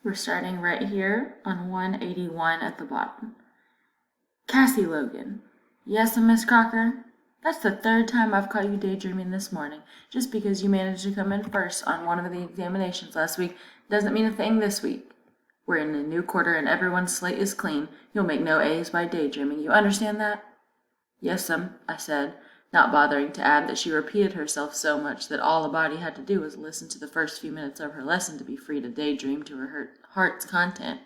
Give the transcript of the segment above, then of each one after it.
We're starting right here on 181 at the bottom. Cassie Logan. Yes, Miss Crocker? That's the third time I've caught you daydreaming this morning. Just because you managed to come in first on one of the examinations last week doesn't mean a thing this week. We're in a new quarter and everyone's slate is clean. You'll make no A's by daydreaming. You understand that? Yes'm, I said, not bothering to add that she repeated herself so much that all a body had to do was listen to the first few minutes of her lesson to be free to daydream to her heart's content.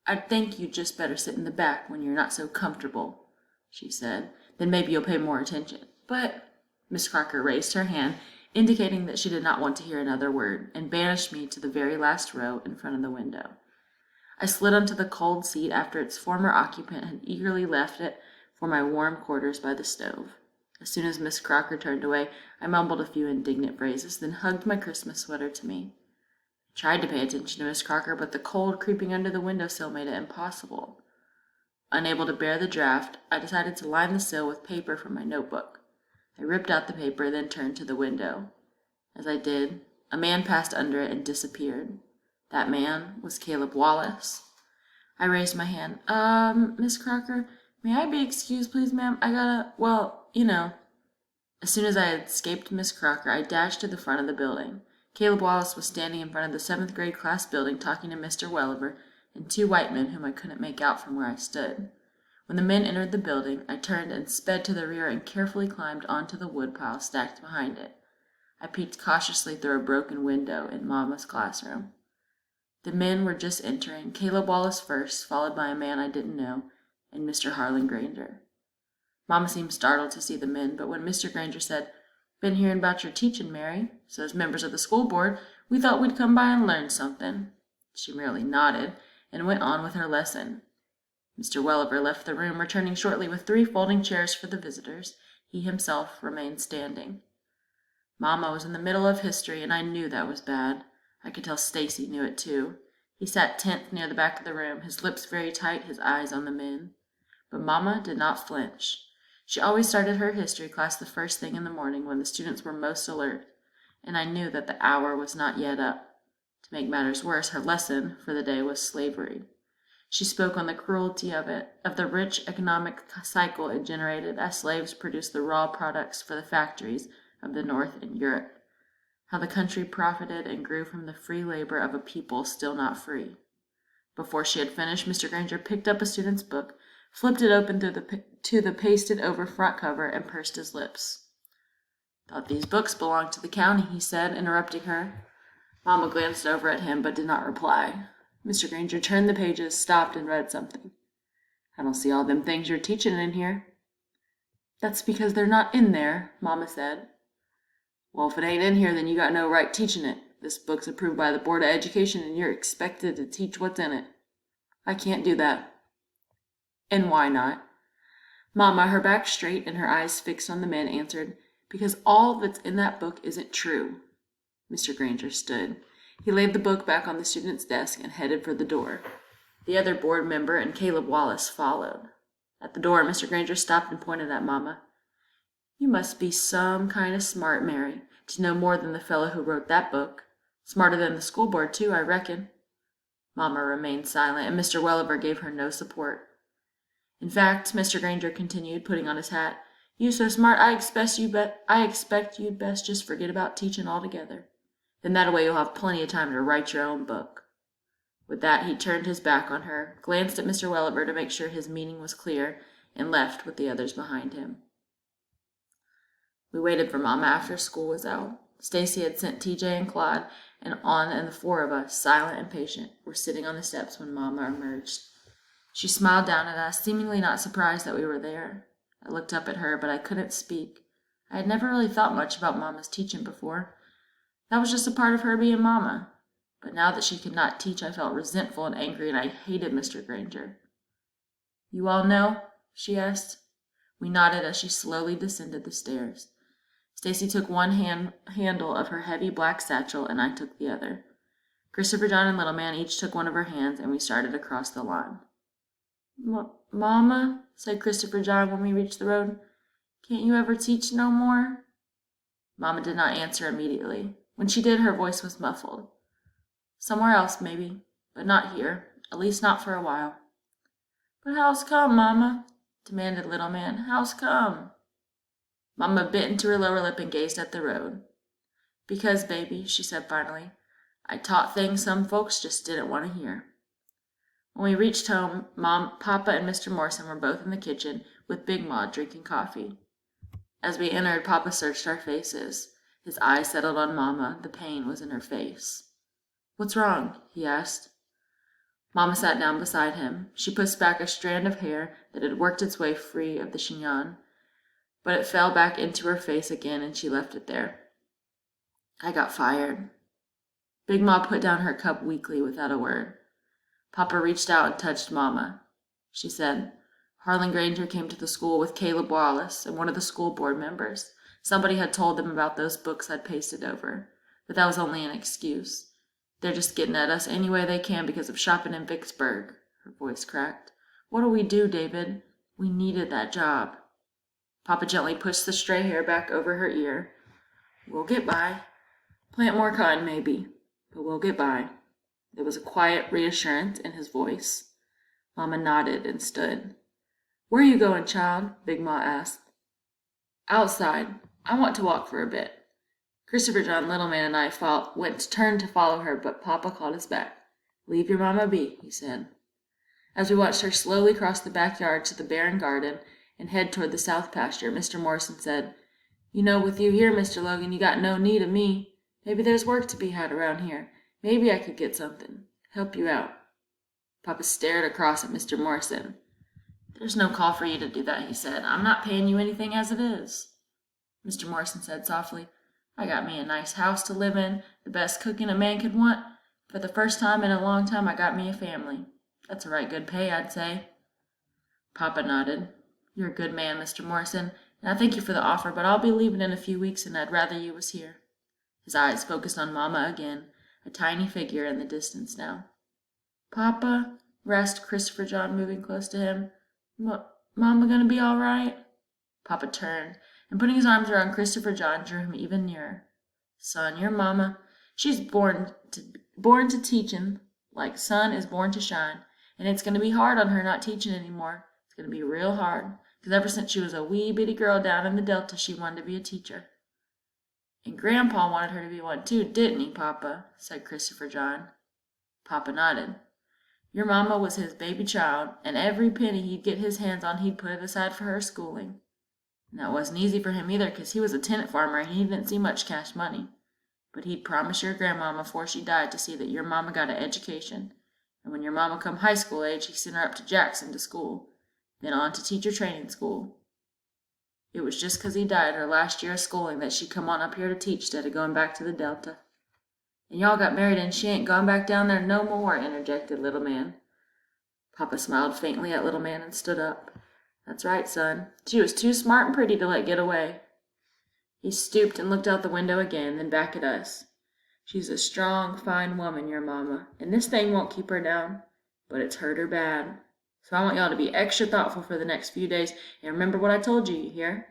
I'd think you'd just better sit in the back when you're not so comfortable, she said. Then maybe you'll pay more attention. But Miss Crocker raised her hand, indicating that she did not want to hear another word, and banished me to the very last row in front of the window. I slid onto the cold seat after its former occupant had eagerly left it for my warm quarters by the stove. As soon as Miss Crocker turned away, I mumbled a few indignant phrases, then hugged my Christmas sweater to me. I tried to pay attention to Miss Crocker, but the cold creeping under the windowsill made it impossible. Unable to bear the draft, I decided to line the sill with paper from my notebook. I ripped out the paper, then turned to the window. As I did, a man passed under it and disappeared. That man was Caleb Wallace. I raised my hand. Miss Crocker, may I be excused, please, ma'am? As soon as I had escaped Miss Crocker, I dashed to the front of the building. Caleb Wallace was standing in front of the 7th grade class building talking to Mr. Welliver and two white men whom I couldn't make out from where I stood. When the men entered the building, I turned and sped to the rear and carefully climbed onto the woodpile stacked behind it. I peeked cautiously through a broken window in Mama's classroom. The men were just entering, Caleb Wallace first, followed by a man I didn't know, and Mr. Harlan Granger. Mama seemed startled to see the men, but when Mr. Granger said, "Been hearing about your teaching, Mary. So as members of the school board, we thought we'd come by and learn something," she merely nodded and went on with her lesson. Mr. Welliver left the room, returning shortly with 3 folding chairs for the visitors. He himself remained standing. Mama was in the middle of history, and I knew that was bad. I could tell Stacy knew it too. He sat tense near the back of the room, his lips very tight, his eyes on the men. But Mama did not flinch. She always started her history class the first thing in the morning when the students were most alert, and I knew that the hour was not yet up. To make matters worse, her lesson for the day was slavery. She spoke on the cruelty of it, of the rich economic cycle it generated as slaves produced the raw products for the factories of the North and Europe, how the country profited and grew from the free labor of a people still not free. Before she had finished, Mr. Granger picked up a student's book, flipped it open to the pasted-over front cover, and pursed his lips. "Thought these books belonged to the county," he said, interrupting her. Mama glanced over at him, but did not reply. Mr. Granger turned the pages, stopped, and read something. "I don't see all them things you're teaching in here." "That's because they're not in there," Mama said. "Well, if it ain't in here, then you got no right teaching it. This book's approved by the Board of Education, and you're expected to teach what's in it." "I can't do that." "And why not?" Mama, her back straight and her eyes fixed on the men, answered, "Because all that's in that book isn't true." Mr. Granger stood. He laid the book back on the student's desk and headed for the door. The other board member and Caleb Wallace followed. At the door, Mr. Granger stopped and pointed at Mama. "You must be some kind of smart, Mary, to know more than the fellow who wrote that book. Smarter than the school board, too, I reckon." Mama remained silent, and Mr. Welliver gave her no support. "In fact," Mr. Granger continued, putting on his hat, "you so smart, I expect you'd best just forget about teaching altogether. Then that way you'll have plenty of time to write your own book." With that, he turned his back on her, glanced at Mr. Welliver to make sure his meaning was clear, and left with the others behind him. We waited for Mama after school was out. Stacy had sent TJ and Claude, and the 4 of us, silent and patient, were sitting on the steps when Mama emerged. She smiled down at us, seemingly not surprised that we were there. I looked up at her, but I couldn't speak. I had never really thought much about Mama's teaching before. That was just a part of her being Mama. But now that she could not teach, I felt resentful and angry, and I hated Mr. Granger. "You all know?" she asked. We nodded as she slowly descended the stairs. Stacy took one handle of her heavy black satchel, and I took the other. Christopher John and Little Man each took one of her hands, and we started across the lawn. "Mama," said Christopher John when we reached the road, "can't you ever teach no more?" Mama did not answer immediately. When she did, her voice was muffled. Somewhere else, maybe, but not here, at least not for a while. But how's come, Mama? Demanded little man. How's come? Mama bit into her lower lip and gazed at the road. Because, baby, she said finally, I taught things some folks just didn't want to hear. When we reached home, Papa, and Mr. Morrison were both in the kitchen with Big Ma drinking coffee. As we entered, Papa searched our faces. His eyes settled on Mama. The pain was in her face. What's wrong? He asked. Mama sat down beside him. She pushed back a strand of hair that had worked its way free of the chignon, but it fell back into her face again, and she left it there. I got fired. Big Ma put down her cup weakly without a word. Papa reached out and touched Mama. She said, Harlan Granger came to the school with Caleb Wallace and one of the school board members. Somebody had told them about those books I'd pasted over, but that was only an excuse. They're just getting at us any way they can because of shopping in Vicksburg. Her voice cracked. What'll we do, David? We needed that job. Papa gently pushed the stray hair back over her ear. We'll get by. Plant more cotton, maybe, but we'll get by. There was a quiet reassurance in his voice. Mama nodded and stood. Where are you going, child? Big Ma asked. Outside. I want to walk for a bit. Christopher John, little man, and I turned to follow her, but Papa called us back. Leave your mama be, he said. As we watched her slowly cross the backyard to the barren garden and head toward the south pasture, Mr. Morrison said, You know, with you here, Mr. Logan, you got no need of me. Maybe there's work to be had around here. Maybe I could get something. Help you out. Papa stared across at Mr. Morrison. There's no call for you to do that, he said. I'm not paying you anything as it is. Mr. Morrison said softly, I got me a nice house to live in, the best cooking a man could want. For the first time in a long time, I got me a family. That's a right good pay, I'd say. Papa nodded. You're a good man, Mr. Morrison, and I thank you for the offer, but I'll be leaving in a few weeks, and I'd rather you was here. His eyes focused on Mama again, a tiny figure in the distance now. Papa, rasped Christopher John, moving close to him. Mama gonna be all right? Papa turned, and putting his arms around Christopher John, drew him even nearer. Son, your mama, she's born to teaching, like sun is born to shine, and it's going to be hard on her not teaching anymore. It's going to be real hard, because ever since she was a wee bitty girl down in the Delta, she wanted to be a teacher. And Grandpa wanted her to be one too, didn't he, Papa? Said Christopher John. Papa nodded. Your mama was his baby child, and every penny he'd get his hands on, he'd put it aside for her schooling. And that wasn't easy for him either, because he was a tenant farmer and he didn't see much cash money. But he'd promised your grandmama before she died to see that your mama got an education. And when your mama come high school age, he sent her up to Jackson to school, then on to teacher training school. It was just 'cause he died her last year of schooling that she come on up here to teach instead of going back to the Delta. And y'all got married and she ain't gone back down there no more, interjected little man. Papa smiled faintly at little man and stood up. That's right, son. She was too smart and pretty to let get away. He stooped and looked out the window again, then back at us. She's a strong, fine woman, your mama, and this thing won't keep her down, but it's hurt her bad. So I want y'all to be extra thoughtful for the next few days, and remember what I told you, you hear?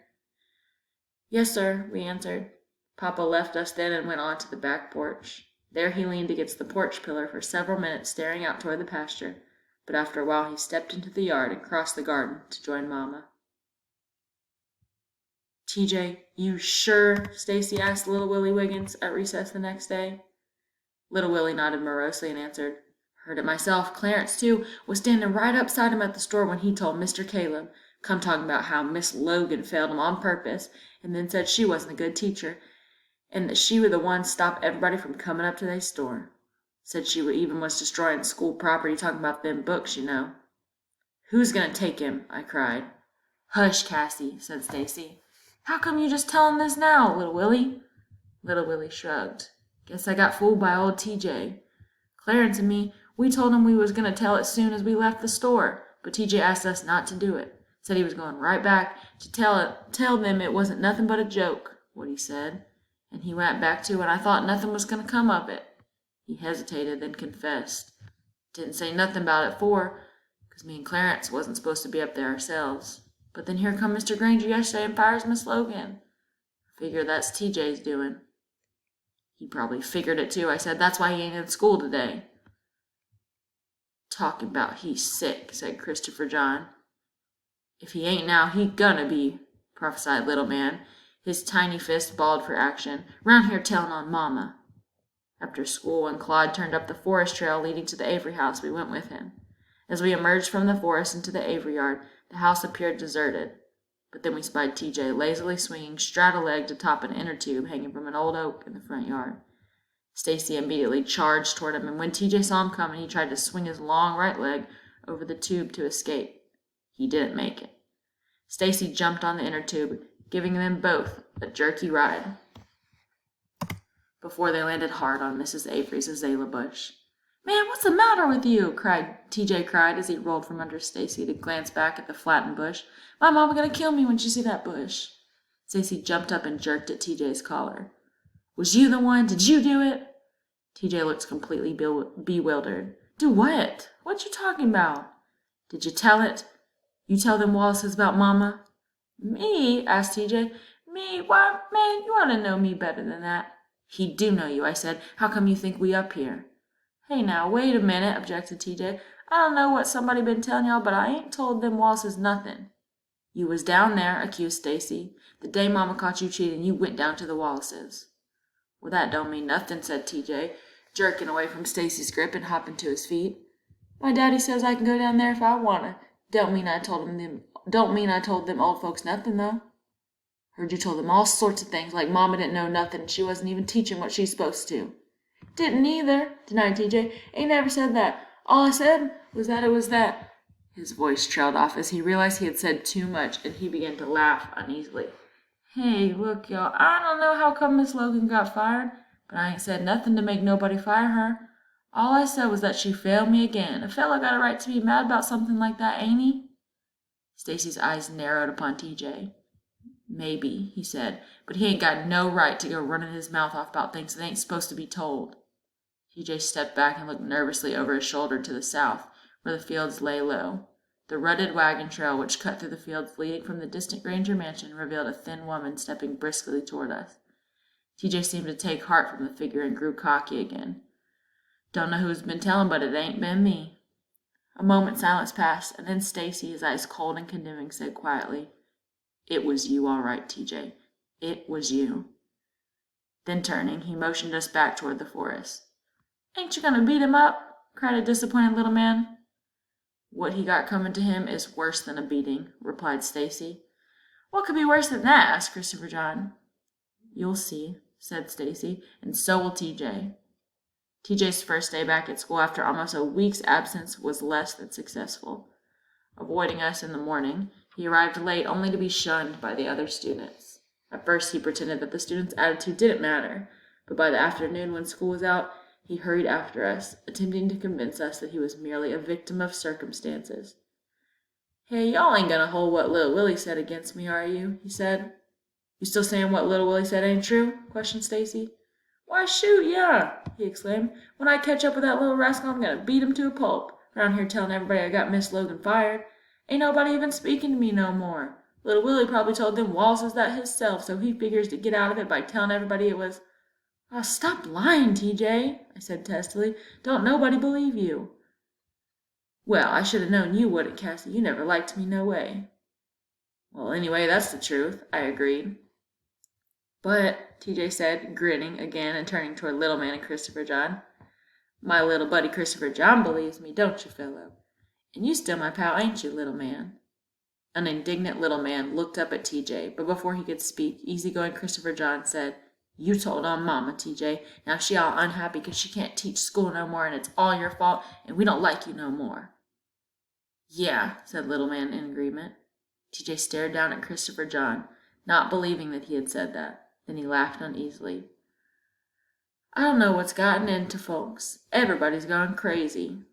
Yes, sir, we answered. Papa left us then and went on to the back porch. There he leaned against the porch pillar for several minutes, staring out toward the pasture. But after a while he stepped into the yard and crossed the garden to join Mama. TJ, you sure? Stacy asked little Willie Wiggins at recess the next day. Little Willie nodded morosely and answered, Heard it myself. Clarence, too, was standing right upside him at the store when he told Mr. Caleb, come talking about how Miss Logan failed him on purpose, and then said she wasn't a good teacher, and that she was the one stop everybody from coming up to their store. Said she even was destroying school property, talking about them books, you know. Who's going to take him? I cried. Hush, Cassie, said Stacy. How come you just telling this now, little Willie? Little Willie shrugged. Guess I got fooled by old TJ. Clarence and me, we told him we was going to tell it soon as we left the store, but TJ asked us not to do it. Said he was going right back to tell them it wasn't nothing but a joke, what he said. And he went back to, and I thought nothing was going to come of it. He hesitated, then confessed. Didn't say nothing about it 'cause me and Clarence wasn't supposed to be up there ourselves. But then here come Mr. Granger yesterday and fires Miss Logan. I figure that's TJ's doing. He probably figured it too, I said. That's why he ain't in school today. Talking about he's sick, said Christopher John. If he ain't now, he gonna be, prophesied little man, his tiny fist balled for action. Round here telling on Mama. After school, when Claude turned up the forest trail leading to the Avery house, we went with him. As we emerged from the forest into the Avery yard, the house appeared deserted. But then we spied TJ lazily swinging straddle-legged atop an inner tube hanging from an old oak in the front yard. Stacy immediately charged toward him, and when TJ saw him coming, he tried to swing his long right leg over the tube to escape. He didn't make it. Stacy jumped on the inner tube, giving them both a jerky ride before they landed hard on Mrs. Avery's azalea bush. Man, what's the matter with you? TJ cried as he rolled from under Stacy to glance back at the flattened bush. My mama gonna kill me when she see that bush. Stacy jumped up and jerked at TJ's collar. Was you the one? Did you do it? TJ looked completely bewildered. Do what? What you talking about? Did you tell it? You tell them Wallace's about Mama? Me? Asked TJ. Me? Why, man, you ought to know me better than that. He do know you, I said. How come you think we up here? Hey now, wait a minute, objected TJ. I don't know what somebody been telling y'all, but I ain't told them Wallace's nothing. You was down there, accused Stacy. The day Mama caught you cheating, you went down to the Wallaces. Well, that don't mean nothing, said TJ, jerking away from Stacy's grip and hopping to his feet. My daddy says I can go down there if I wanna. Don't mean I told them old folks nothing, though. Heard you told them all sorts of things, like Mama didn't know nothing and she wasn't even teaching what she's supposed to. Didn't either, denied TJ. Ain't never said that. All I said was that it was that. His voice trailed off as he realized he had said too much, and he began to laugh uneasily. Hey, look, y'all, I don't know how come Miss Logan got fired, but I ain't said nothing to make nobody fire her. All I said was that she failed me again. A fella got a right to be mad about something like that, ain't he? Stacy's eyes narrowed upon TJ. Maybe, he said, but he ain't got no right to go running his mouth off about things that ain't supposed to be told. TJ stepped back and looked nervously over his shoulder to the south, where the fields lay low. The rutted wagon trail which cut through the fields leading from the distant Granger mansion revealed a thin woman stepping briskly toward us. TJ seemed to take heart from the figure and grew cocky again. Don't know who's been telling, but it ain't been me. A moment's silence passed, and then Stacy, his eyes cold and condemning, said quietly, It was you, all right, TJ. It was you. Then turning, he motioned us back toward the forest. Ain't you gonna beat him up? Cried a disappointed little man. What he got coming to him is worse than a beating, replied Stacy. What could be worse than that? Asked Christopher John. You'll see, said Stacy, and so will TJ. TJ's first day back at school after almost a week's absence was less than successful. Avoiding us in the morning, he arrived late only to be shunned by the other students. At first he pretended that the students' attitude didn't matter, but by the afternoon when school was out, he hurried after us, attempting to convince us that he was merely a victim of circumstances. Hey, y'all ain't gonna hold what Little Willie said against me, are you? He said. You still saying what Little Willie said ain't true? Questioned Stacy. Why, shoot, yeah, he exclaimed. When I catch up with that little rascal, I'm gonna beat him to a pulp. Around here telling everybody I got Miss Logan fired. Ain't nobody even speaking to me no more. Little Willie probably told them Wallace's that hisself, so he figures to get out of it by telling everybody it was... Oh, stop lying, TJ, I said testily. Don't nobody believe you. Well, I should have known you wouldn't, Cassie. You never liked me no way. Well, anyway, that's the truth, I agreed. But, TJ said, grinning again and turning toward little man and Christopher John, my little buddy Christopher John believes me, don't you, fellow? And you still my pal, ain't you, little man? An indignant little man looked up at TJ, but before he could speak, easygoing Christopher John said, You told on Mama, TJ. Now she all unhappy 'cause she can't teach school no more, and it's all your fault, and we don't like you no more. Yeah, said little man in agreement. TJ stared down at Christopher John, not believing that he had said that. Then he laughed uneasily. I don't know what's gotten into folks. Everybody's gone crazy.